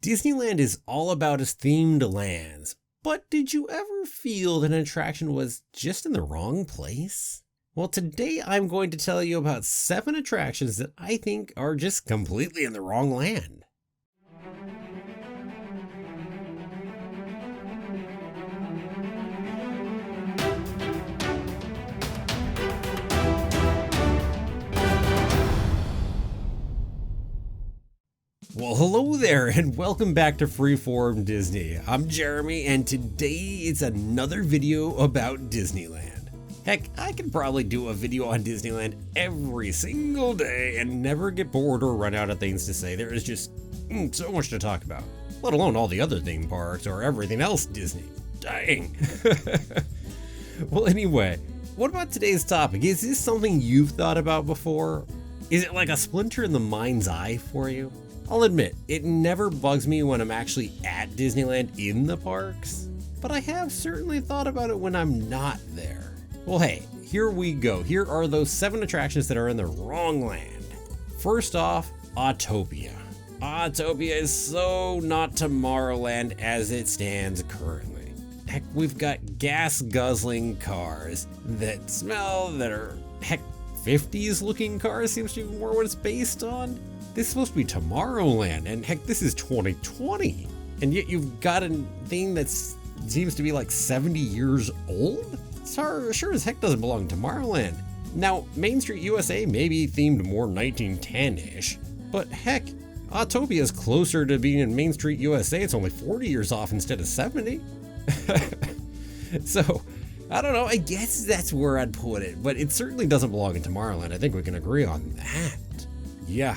Disneyland is all about its themed lands, but did you ever feel that an attraction was just in the wrong place? Well, today I'm going to tell you about 7 attractions that I think are just completely in the wrong land. Well, hello there, and welcome back to Freeform Disney. I'm Jeremy, and today it's another video about Disneyland. Heck, I could probably do a video on Disneyland every single day and never get bored or run out of things to say. There is just so much to talk about, let alone all the other theme parks or everything else Disney. Dang. Well, anyway, what about today's topic? Is this something you've thought about before? Is it like a splinter in the mind's eye for you? I'll admit, it never bugs me when I'm actually at Disneyland in the parks, but I have certainly thought about it when I'm not there. Well, hey, here we go. Here are those 7 attractions that are in the wrong land. First off, Autopia. Autopia is so not Tomorrowland as it stands currently. Heck, we've got gas-guzzling cars that smell, that are, heck, 50s looking cars seems to be more what it's based on. This is supposed to be Tomorrowland, and heck, this is 2020. And yet you've got a thing that seems to be like 70 years old? Sure as heck doesn't belong to Tomorrowland. Now, Main Street USA may be themed more 1910-ish, but heck, Autopia is closer to being in Main Street USA. It's only 40 years off instead of 70. So, I don't know, I guess that's where I'd put it, but it certainly doesn't belong in Tomorrowland. I think we can agree on that. Yeah.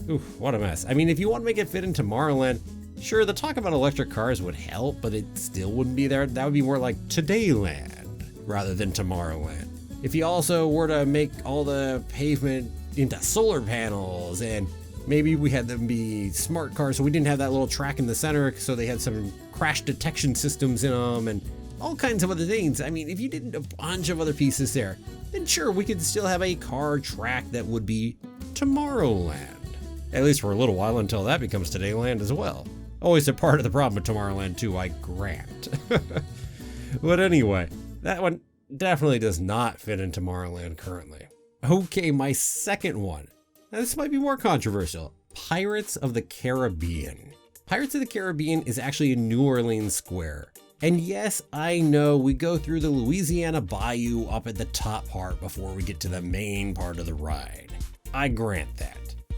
Oof, what a mess. I mean, if you want to make it fit in Tomorrowland, sure, the talk about electric cars would help, but it still wouldn't be there. That would be more like Todayland rather than Tomorrowland. If you also were to make all the pavement into solar panels, and maybe we had them be smart cars so we didn't have that little track in the center, so they had some crash detection systems in them and all kinds of other things. I mean, if you did a bunch of other pieces there, then sure, we could still have a car track that would be Tomorrowland. At least for a little while until that becomes Todayland as well. Always a part of the problem with Tomorrowland too, I grant. But anyway, that one definitely does not fit in Tomorrowland currently. Okay, my second one. Now this might be more controversial. Pirates of the Caribbean. Pirates of the Caribbean is actually in New Orleans Square. And yes, I know we go through the Louisiana Bayou up at the top part before we get to the main part of the ride. I grant that.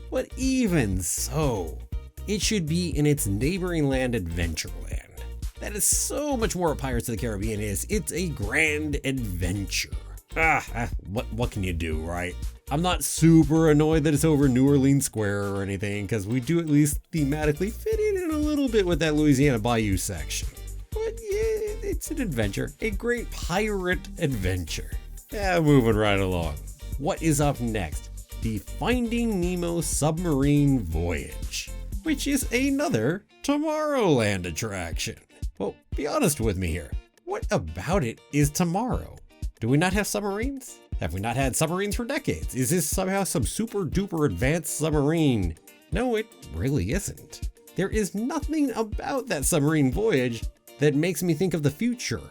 But even so, it should be in its neighboring land, Adventureland. That is so much more what Pirates of the Caribbean is. It's a grand adventure. What can you do, right? I'm not super annoyed that it's over New Orleans Square or anything, because we do at least thematically fit it in a little bit with that Louisiana Bayou section. But yeah, it's an adventure, a great pirate adventure. Yeah, moving right along. What is up next? The Finding Nemo Submarine Voyage, which is another Tomorrowland attraction. Well, be honest with me here. What about it is tomorrow? Do we not have submarines? Have we not had submarines for decades? Is this somehow some super duper advanced submarine? No, it really isn't. There is nothing about that submarine voyage that makes me think of the future.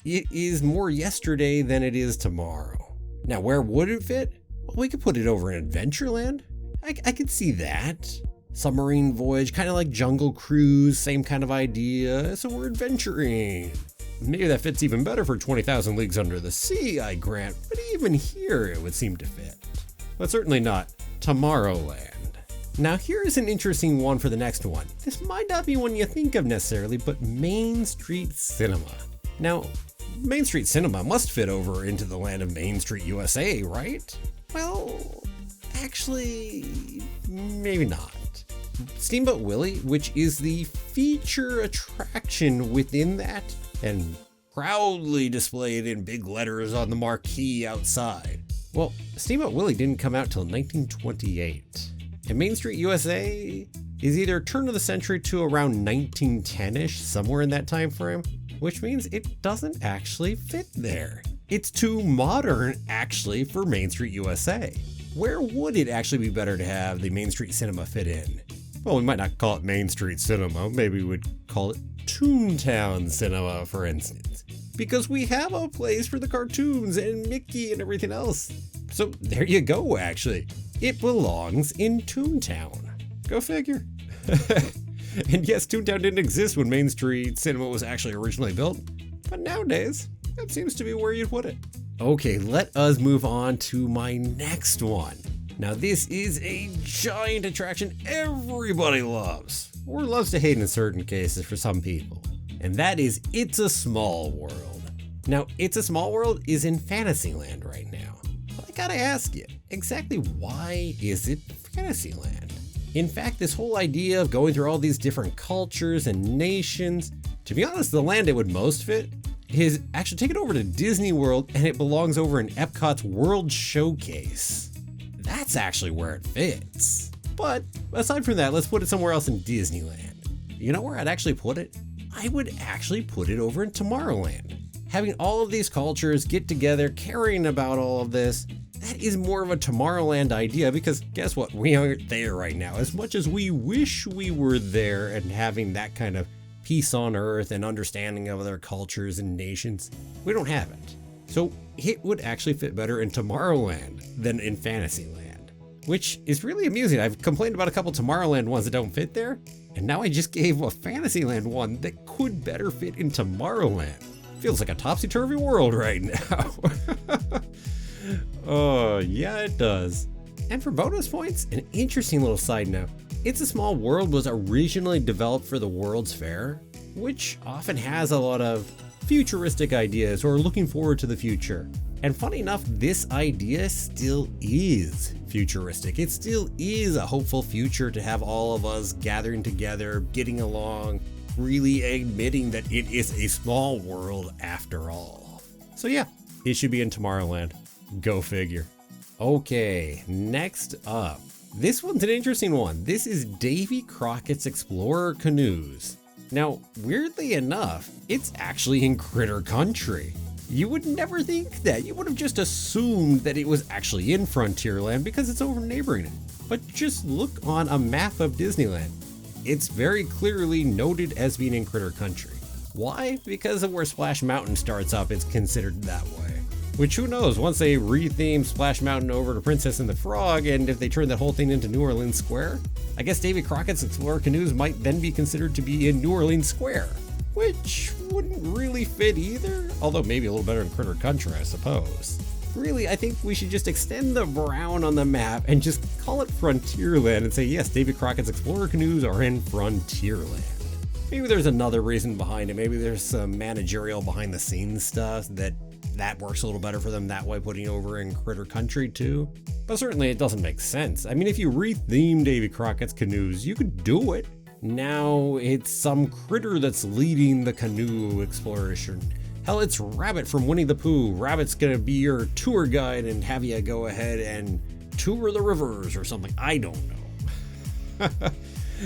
It is more yesterday than it is tomorrow. Now, where would it fit? Well, we could put it over in Adventureland. I could see that. Submarine voyage, kind of like Jungle Cruise, same kind of idea, so we're adventuring. Maybe that fits even better for 20,000 Leagues Under the Sea, I grant, but even here it would seem to fit. But certainly not Tomorrowland. Now here's an interesting one for the next one. This might not be one you think of necessarily, but Main Street Cinema. Now, Main Street Cinema must fit over into the land of Main Street USA, right? Well, actually, maybe not. Steamboat Willie, which is the feature attraction within that, and proudly displayed in big letters on the marquee outside. Well, Steamboat Willie didn't come out till 1928. And Main Street USA is either turn of the century to around 1910-ish, somewhere in that time frame, which means it doesn't actually fit there. It's too modern, actually, for Main Street USA. Where would it actually be better to have the Main Street Cinema fit in? Well, we might not call it Main Street Cinema. Maybe we'd call it Toontown Cinema, for instance. Because we have a place for the cartoons and Mickey and everything else. So there you go, actually. It belongs in Toontown. Go figure. And yes, Toontown didn't exist when Main Street Cinema was actually originally built. But nowadays, that seems to be where you'd put it. Okay, let us move on to my next one. Now this is a giant attraction everybody loves, or loves to hate in certain cases for some people, and that is It's a Small World. Now, It's a Small World is in Fantasyland right now. But I gotta ask you, exactly why is it Fantasyland? In fact, this whole idea of going through all these different cultures and nations, to be honest, the land it would most fit is actually taken over to Disney World, and it belongs over in Epcot's World Showcase. That's actually where it fits. But aside from that, let's put it somewhere else in Disneyland. You know where I'd actually put it? I would actually put it over in Tomorrowland. Having all of these cultures get together, caring about all of this, that is more of a Tomorrowland idea, because guess what? We aren't there right now. As much as we wish we were there and having that kind of peace on earth and understanding of other cultures and nations, we don't have it. So it would actually fit better in Tomorrowland than in Fantasyland, which is really amusing. I've complained about a couple Tomorrowland ones that don't fit there, and now I just gave a Fantasyland one that could better fit in Tomorrowland. Feels like a topsy-turvy world right now. Oh, yeah, it does. And for bonus points, an interesting little side note. It's a Small World was originally developed for the World's Fair, which often has a lot of futuristic ideas or looking forward to the future. And funny enough, this idea still is futuristic. It still is a hopeful future to have all of us gathering together, getting along, really admitting that it is a small world after all. So yeah, it should be in Tomorrowland. Go figure. Okay, next up. This one's an interesting one. This is Davy Crockett's Explorer Canoes. Now, weirdly enough, it's actually in Critter Country. You would never think that. You would have just assumed that it was actually in Frontierland because it's over neighboring it. But just look on a map of Disneyland. It's very clearly noted as being in Critter Country. Why? Because of where Splash Mountain starts up, it's considered that way. Which, who knows, once they retheme Splash Mountain over to Princess and the Frog, and if they turn that whole thing into New Orleans Square, I guess Davy Crockett's Explorer Canoes might then be considered to be in New Orleans Square, which wouldn't really fit either, although maybe a little better in Critter Country, I suppose. Really, I think we should just extend the brown on the map and just call it Frontierland and say, yes, Davy Crockett's Explorer Canoes are in Frontierland. Maybe there's another reason behind it. Maybe there's some managerial behind the scenes stuff that works a little better for them that way, putting over in Critter Country too. But certainly it doesn't make sense. I mean, if you retheme Davy Crockett's Canoes, you could do it. Now it's some critter that's leading the canoe exploration. Hell, it's Rabbit from Winnie the Pooh. Rabbit's gonna be your tour guide and have you go ahead and tour the rivers or something. I don't know.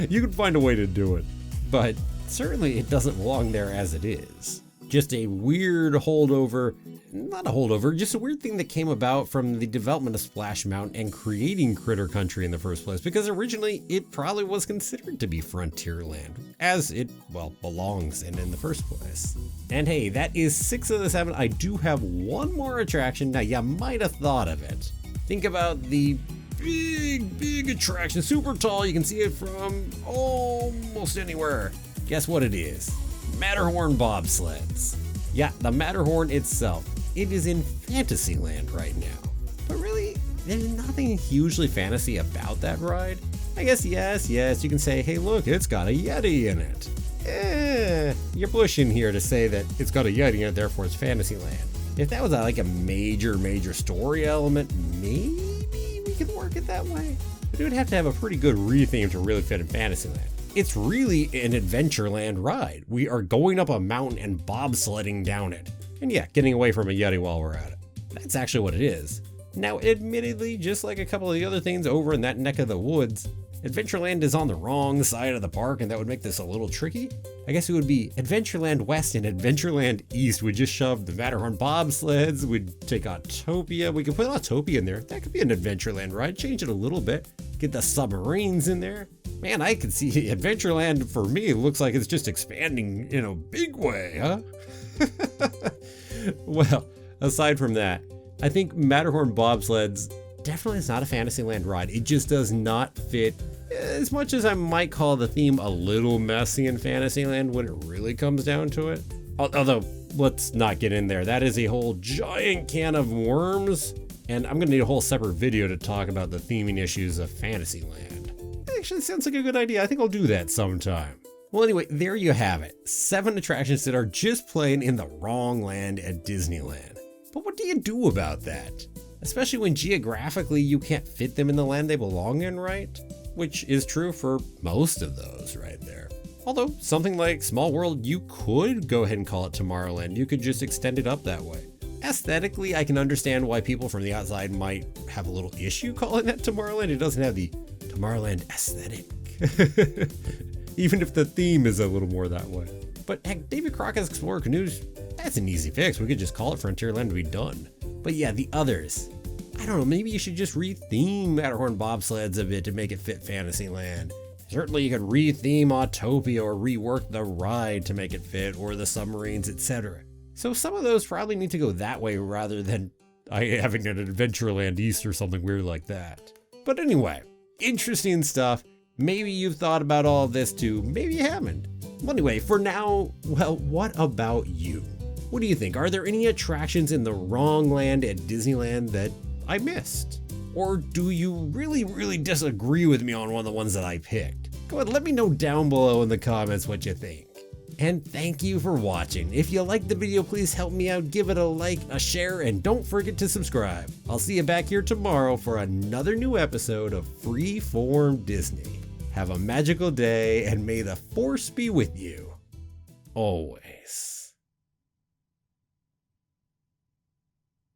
You can find a way to do it, but certainly it doesn't belong there as it is. Just a weird holdover, not a holdover, just a weird thing that came about from the development of Splash Mountain and creating Critter Country in the first place, because originally it probably was considered to be Frontierland, as it, well, belongs in the first place. And hey, that is 6 of the 7. I do have one more attraction. Now, you might have thought of it. Think about the big attraction, super tall. You can see it from almost anywhere. Guess what it is? Matterhorn Bobsleds. Yeah, the Matterhorn itself. It is in Fantasyland right now. But really, there's nothing hugely fantasy about that ride. I guess yes, you can say, hey look, it's got a Yeti in it. You're pushing here to say that it's got a Yeti in it, therefore it's Fantasyland. If that was like a major story element, maybe we could work it that way. But it would have to have a pretty good retheme to really fit in Fantasyland. It's really an Adventureland ride. We are going up a mountain and bobsledding down it. And yeah, getting away from a Yeti while we're at it. That's actually what it is. Now, admittedly, just like a couple of the other things over in that neck of the woods, Adventureland is on the wrong side of the park, and that would make this a little tricky. I guess it would be Adventureland West and Adventureland East. We'd just shove the Matterhorn bobsleds, we'd take Autopia. We could put Autopia in there. That could be an Adventureland ride. Change it a little bit. Get the submarines in there. Man, I can see Adventureland for me looks like it's just expanding in a big way, huh? Well, aside from that, I think Matterhorn Bobsleds definitely is not a Fantasyland ride. It just does not fit, as much as I might call the theme a little messy in Fantasyland when it really comes down to it. Although, let's not get in there. That is a whole giant can of worms, and I'm gonna need a whole separate video to talk about the theming issues of Fantasyland. Actually, sounds like a good idea. I think I'll do that sometime. Well, anyway, there you have it. 7 attractions that are just plain in the wrong land at Disneyland. But what do you do about that? Especially when geographically you can't fit them in the land they belong in, right? Which is true for most of those right there. Although, something like Small World, you could go ahead and call it Tomorrowland. You could just extend it up that way. Aesthetically, I can understand why people from the outside might have a little issue calling that Tomorrowland. It doesn't have the Tomorrowland aesthetic. Even if the theme is a little more that way. But heck, David Crockett's Explorer Canoes, that's an easy fix. We could just call it Frontierland and be done. But yeah, the others. I don't know, maybe you should just re-theme Matterhorn Bobsleds a bit to make it fit Fantasyland. Certainly you could re-theme Autopia or rework the ride to make it fit, or the submarines, etc. So some of those probably need to go that way rather than having an Adventureland East or something weird like that. But anyway, interesting stuff. Maybe you've thought about all of this too, maybe you haven't. Well, anyway, for now, well, what about you? What do you think? Are there any attractions in the wrong land at Disneyland that I missed? Or do you really disagree with me on one of the ones that I picked? Go ahead, let me know down below in the comments what you think. And thank you for watching. If you liked the video, please help me out. Give it a like, a share, and don't forget to subscribe. I'll see you back here tomorrow for another new episode of Freeform Disney. Have a magical day, and may the force be with you always.